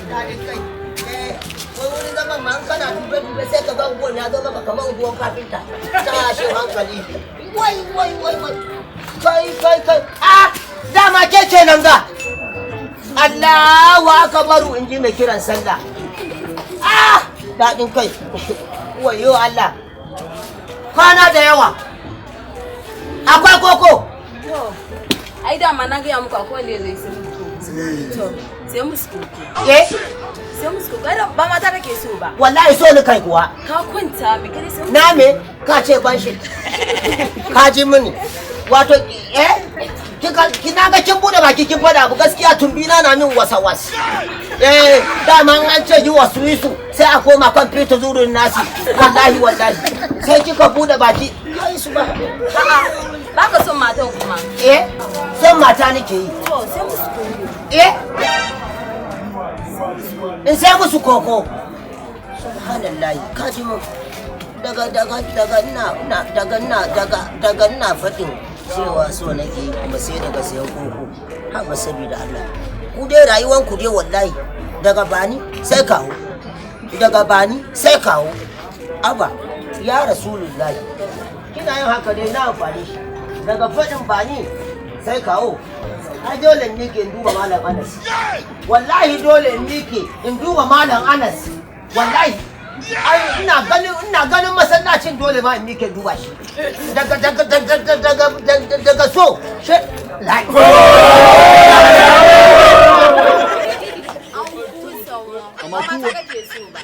daɗin kai. Wai wani zaman ma kana dube-dube sai ka ga unguwan ya zo maka kamar unguwan kafinta. Tashin hankali. Wai. Kai. Dama ke ce nan ga. Allahu akbaru in ji mai kiran sallah. Daɗin kai. Wayo Allah. Kwana da yawa. Akwai koko. Ai dama na gaya muku akwai ne zai sai muku. To, sai musu koko. Sai musu koko. Ai ba mata kake so ba. Wallahi so ni kai kuwa. Ka kwanta bi kare sai. Na me? Ka ce ban shi. Ka ji mini. Wato kina ga kin bude baki kin fada abu gaskiya tumbina na min wasa-was. Dama an ce yi wasu yisu sai a koma kan fita zurin nasi. Wallahi. Sai kika bude baki. Ai su ba. Ba ka son matan kuma. Son mata nake yi. To, sai musu koko. In sai musu koko. Subhanallahi, ka ji mu. Daga ina faɗin cewa so nake yi kuma sai daga sayan koko. Haba sabida Allah. Ku dai rayuwan ku dai wallahi daga bani sai kawo. Aba ya Rasulullahi. Kina yin haka dai na amfani shi. Daga faɗin bani sai kawo. Ai dole in mike in duba Malam Anas. Wallahi dole in mike in duba Malam Anas. Wallahi. Ai ina ganin masallacin dole ma in mike duba shi. Daga so. Amma mata kake so ba.